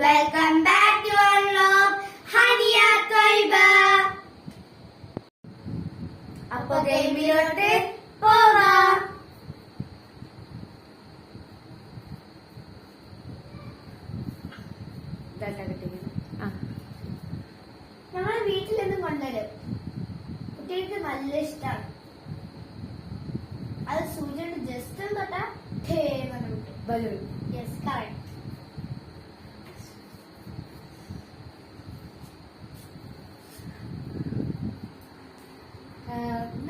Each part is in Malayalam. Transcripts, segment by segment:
Welcome back to our vlog Haniya Thwayba. അപ്പോൾ ഗെയിമിലോട്ട് പോവാം. നമ്മളെ വീട്ടിൽ നിന്ന് കൊണ്ടുവരും. കുട്ടികൾക്ക് നല്ല ഇഷ്ടമാണ്. അത് സൂചിയുടെ ജസ്റ്റ് തൊട്ടാ ബലൂൺ. Yes, correct.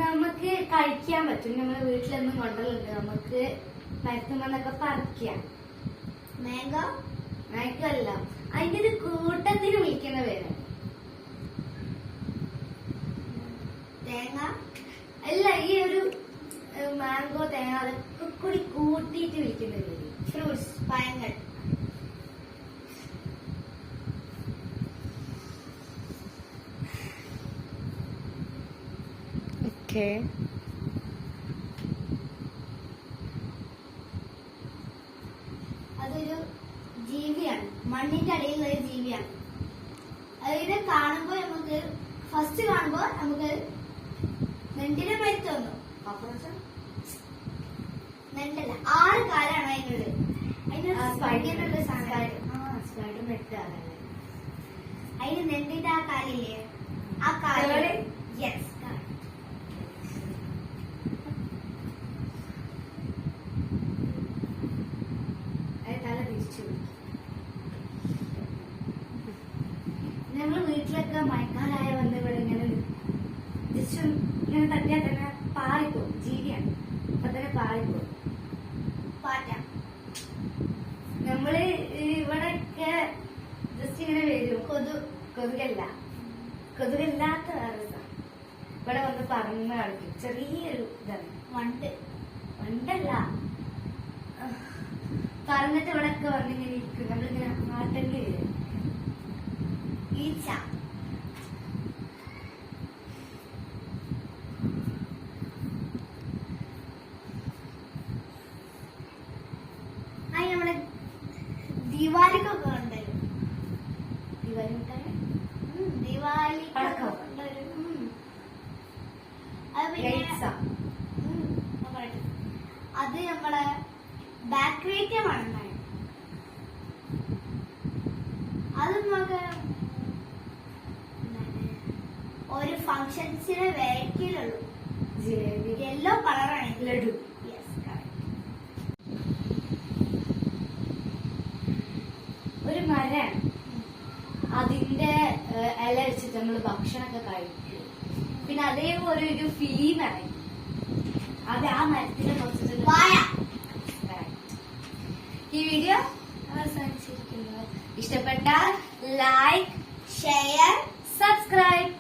നമുക്ക് കഴിക്കാൻ പറ്റും. നമ്മളെ വീട്ടിലൊന്നും കൊണ്ടുവരുന്നുണ്ട്. നമുക്ക് മരത്തുമെന്നൊക്കെ പറിക്കാം. മാംഗോ അല്ല, അതിന്റെ ഒരു കൂട്ടത്തിന് വിളിക്കുന്ന പേര്. തേങ്ങ അല്ല, ഈ ഒരു മാംഗോ തേങ്ങ അതൊക്കെ കൂടി കൂട്ടിയിട്ട് വിളിക്കുന്ന പേര്. ഫ്രൂട്ട്സ്, പഴങ്ങൾ. അതൊരു ജീവിയാണ്, മണ്ണിന്റെ അടിയിലുള്ള ഒരു ജീവിയാണ്. അതിനെ കാണുമ്പോ നമുക്ക് ഫസ്റ്റ് കാണുമ്പോ നമുക്ക് നെണ്ടിനെ പറ്റി തോന്നും. നെണ്ടല്ല, 6 കാലാണ് അതിനോട്. അതിന് നെണ്ടിന്റെ ആ കാലില്ലേ, ആ കാല്. യെസ്, നമ്മള് വീട്ടിലൊക്കെ മഴക്കാലായ വന്ന് ഇവിടെ ഇങ്ങനെ ജസ്റ്റ് ഇങ്ങനെ തട്ടിയാൽ തന്നെ പാറിപ്പോവും. ജീവിയാണ്, അപ്പൊ തന്നെ പാറിപ്പോവും. പാറ്റ. നമ്മള് ഇവിടെയൊക്കെ ജസ്റ്റ് ഇങ്ങനെ വരും. കൊതുകല്ലാത്ത വേറെ ഇവിടെ വന്ന് പറന്ന് കളിക്കും. ചെറിയൊരു ഇതാണ്. വണ്ടല്ല, പറഞ്ഞിട്ട് ഇവിടെയൊക്കെ വന്നിങ്ങനെ ഇരിക്കും. നമ്മളിങ്ങനെ ആട്ടേണ്ടി വരും. ഈച്ച. നമ്മുടെ ദിവാലിക്കൊക്കെ കൊണ്ടുവരും. ദിവാലി അത് നമ്മളെ ബാക്ടീരിയമാണ്. അത് നമുക്ക് ഒരു ഫംഗ്ഷൻസിന് വെറൈറ്റിയിലുള്ളൂ. യെല്ലോ കളറാണ് ലഡു. യെസ്, ഒരു മരമാണ്. അതിന്റെ ഇല വെച്ചിട്ട് നമ്മള് ഭക്ഷണമൊക്കെ കഴിക്കും. പിന്നെ അതേപോലെ ഒരു ഫീലാണ്. അത് ആ മരത്തിനെ കുറച്ചിട്ട് ഈ വീഡിയോ അവസാനിച്ചിരിക്കുന്നു. ഇഷ്ടപ്പെട്ടാൽ ലൈക്ക്, ഷെയർ, സബ്സ്ക്രൈബ്.